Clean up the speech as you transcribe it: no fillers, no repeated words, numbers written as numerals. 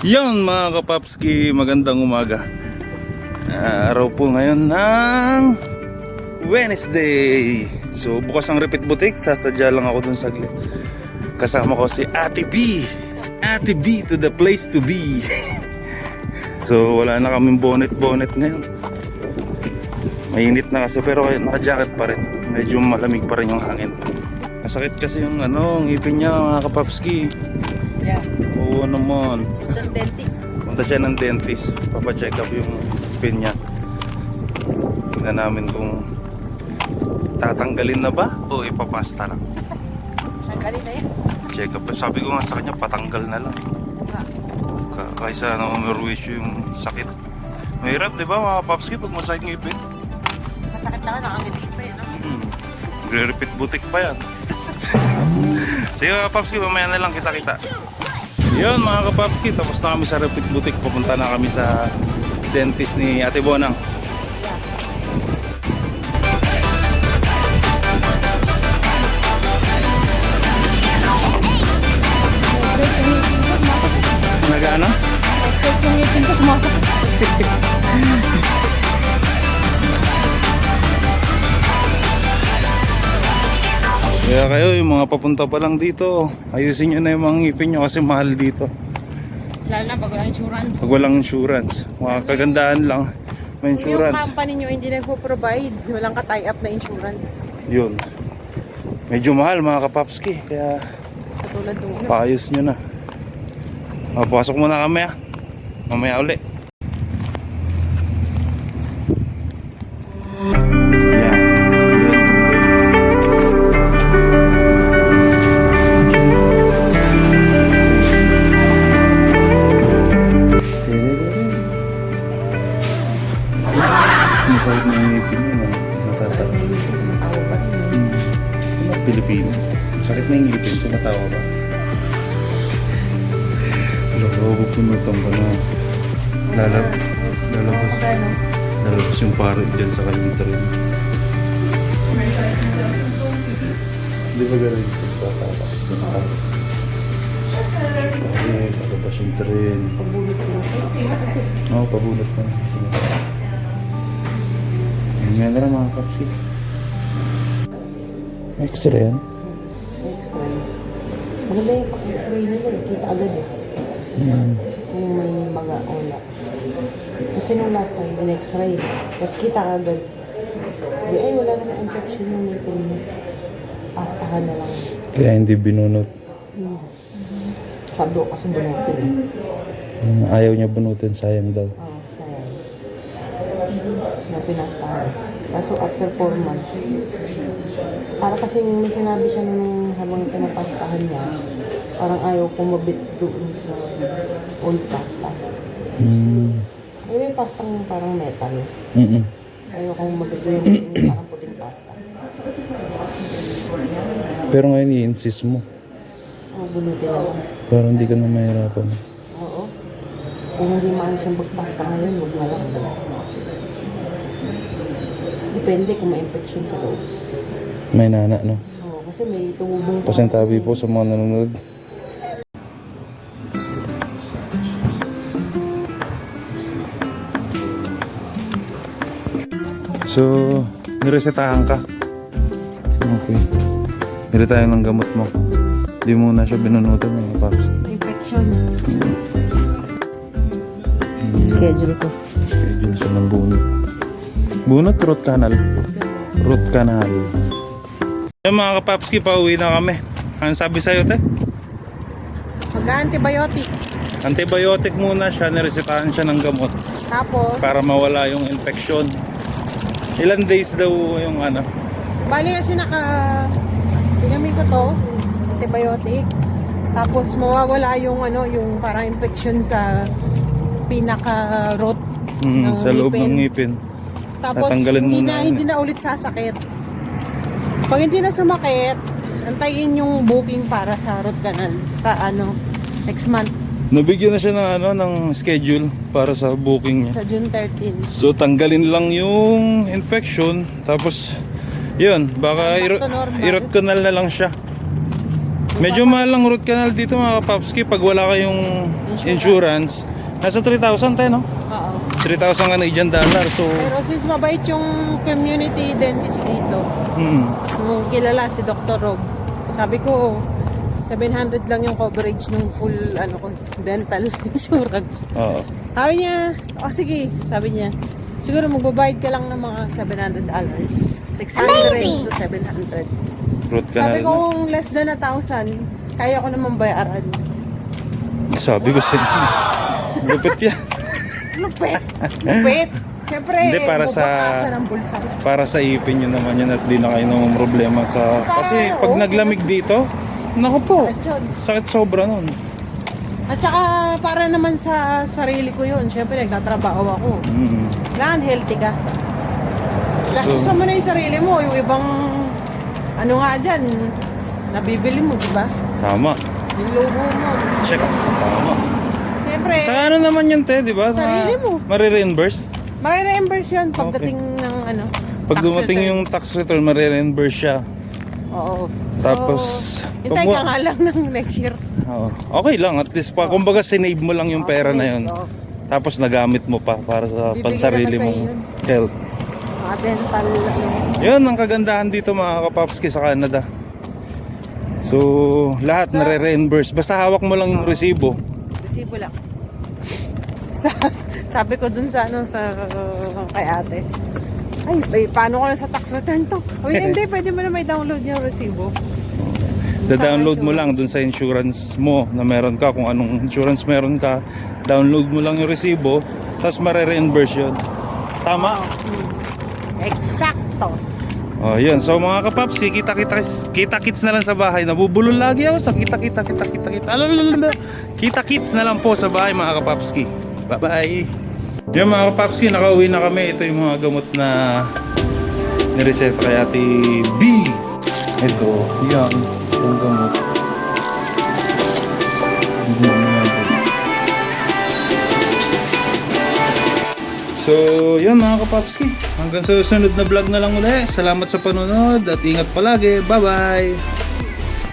Yun mga kapapski, magandang umaga. Araw po ngayon ng Wednesday. So bukas ang repeat boutique, sasadya lang ako dun saglit. Kasama ko si Ate B. Ate B to the place to be. So wala na kaming bonnet ngayon. Mainit na kasi pero naka-jacket pa rin. Medyo malamig pa rin yung hangin. Masakit kasi yung ngipin niya mga kapapski. Yeah. Oo naman. Sa dentist. Punta siya ng dentist. Papacheck up yung pin niya. Tingnan namin kung tatanggalin na ba o ipapasta lang. Tanggalin na yan. Check up. Sabi ko nga sa kanya patanggal na lang. Kaysa na umirwish yung sakit. Mahirap diba mga papski pag masakit ngipin? Masakit na ka, nakangiti pa yan. Re-repeat boutique pa yan. Sige mga papski, mamaya na lang kita-kita. Yun mga kapapski, tapos na kami sa repeat boutique. Pupunta na kami sa dentist ni Ate Bonang. Nag-ano? Yung ngipin ko sumasakit. Kaya kayo, yung mga papunta pa lang dito, ayusin nyo na yung mga ngipin nyo kasi mahal dito. Lalo na pag walang insurance. Pag walang insurance, mga kagandahan lang, may insurance. Yung company nyo hindi nagpo-provide, walang ka-tie up na insurance. Yun. Medyo mahal mga kapapski, kaya Katulad nung paayos nyo na. Pasok muna kami mamaya uli. Yan. Masakit na yung ngipin nyo, natatawa. Pilipino. Sakit na yung ngipin, tumatawa ba? Pupunutang ka na. Lalabas yung parot dyan sa kanyang tren. Di ba gano'n yung pagkakatakas ng parot? Lalabas yung tren. Oo, pabulot na. Ngayon na lang mga kapsi. X-ray yan? X-ray. Maganda yung pag-X-ray nila, kita agad eh. Kung may mga ola. Kasi nung last time, in-X-ray. Tapos kita agad. Di ay, wala na infection yung ngipin mo. Pastahan na lang. Kaya hindi binunot. Sabi ko kasi bunutin. Ayaw niya bunutin, sayang daw. Oo, sayang. Na pinastahan. Kaso after 4 months, para kasi may sinabi siya nung habang pinapastahan niya, parang ayaw kumabit doon sa old pasta. Ayaw yung pastang parang metal. Ayaw kong mabit yung parang puting pasta. Pero ngayon i-insist mo. Bunutin ako. Para hindi ka na mahirapan. Oo. Kung hindi maayos yung pagpasta ngayon, huwag na lang. Depende kung may infection sa loob. May nana, no? Oo, kasi may tumubong. Pasintabi po sa mga nanonood. So, niresetahan ka. Okay. Nire tayo ng gamot mo. Di muna siya binunutan mga paps. Infection. Schedule ko. Schedule siya ng bunot. Bunot, root canal. Root canal. Ay mga kapapski, pauwi na kami. Ano sabi sa'yo, te? Mag-antibiotic. Antibiotic muna siya, niresetahan siya ng gamot Tapos, para mawala yung infection. Ilan days daw yung bali kasi tinami ko to, antibiotic. Tapos mawawala yung yung parang infection sa pinaka-root ng sa loob ng ngipin. ngipin. Tapos Tatanggalin muna hindi na ulit sasakit. Pag hindi na sumakit, antayin yung booking para sa root canal sa next month. Nabigyan na siya ng schedule para sa booking niya. Sa June 13. So tanggalin lang yung infection, tapos yun, baka Back to normal. i-root canal na lang siya. Medyo mahal lang root canal dito mga kapapski pag wala kayong insurance. Nasa 3,000 tayo, no? Oo. 3,000 Canadian dollar. So, Pero since mabait yung community dentist dito, yung kilala si Dr. Rob, sabi ko, 700 lang yung coverage ng full ano ko, dental insurance. oo. Sabi niya, sige, sabi niya, siguro magbabayad ka lang ng mga $700. 600 to 700. Root Sabi ko, canal. kung less than 1,000, kaya ko naman bayaran. Sabi ko sa lupit yan. Lupit! Lupit! Siyempre, Hindi, para sa- bubakasan ang bulsa ko. Para sa ipin nyo naman yan at di na kayo nang problema sa... Kasi pag oo, naglamig dito, naku po, Sakit yun. sakit sobra nun. At saka, para naman sa sarili ko yun. Siyempre, nagtatrabaho ako. Kailangan healthy ka. Gastusan mo na yung sarili mo. Yung ibang, ano nga dyan, nabibili mo, di ba? Tama. Yung logo mo. Check. Tama. Siyempre, Sa ano naman yan, te, di ba? Sarili mo. Mare-reimburse. mare-reimburse yun pagdating ng ano. Pag tax dumating return. yung tax return, mare-reimburse siya. Oo. Tapos, hintay pag ka mo- nga lang ng next year. Oo. Okay lang, at least pa, kumbaga sinave mo lang yung pera na yun. Oo. Tapos nagamit mo pa para sa Bibigyan pansarili naman mong sa'yo yun. health. Mga dental, ano. Yun ang kagandahan dito mga kapapski sa Canada. So, lahat So- nare-reimburse. Basta hawak mo lang yung resibo. Resibo lang. Sabi ko dun sa ano sa kay ate. Ay, paano ko na sa tax return to? Uy, hindi, pwede mo na may download yung resibo. Da-download mo lang dun sa insurance mo na meron ka. Kung anong insurance meron ka, download mo lang yung resibo, tapos mare-reimburse yun. Tama? Eksakto. Oh, yun. So mga kapapsi, kita-kits na lang sa bahay. Nabubulol lagi ako sa kita-kita. Alalala. Kita-kits na lang po sa bahay mga kapapski. Bye-bye. Yung mga kapapsi, nakauwi na kami. Ito yung mga gamot na nireseta kay Ate B. Ito, yan. Itong gamot. So, yun mga kapapski. Hanggang sa susunod na vlog na lang ulit. Salamat sa panonood at ingat palagi. Bye-bye!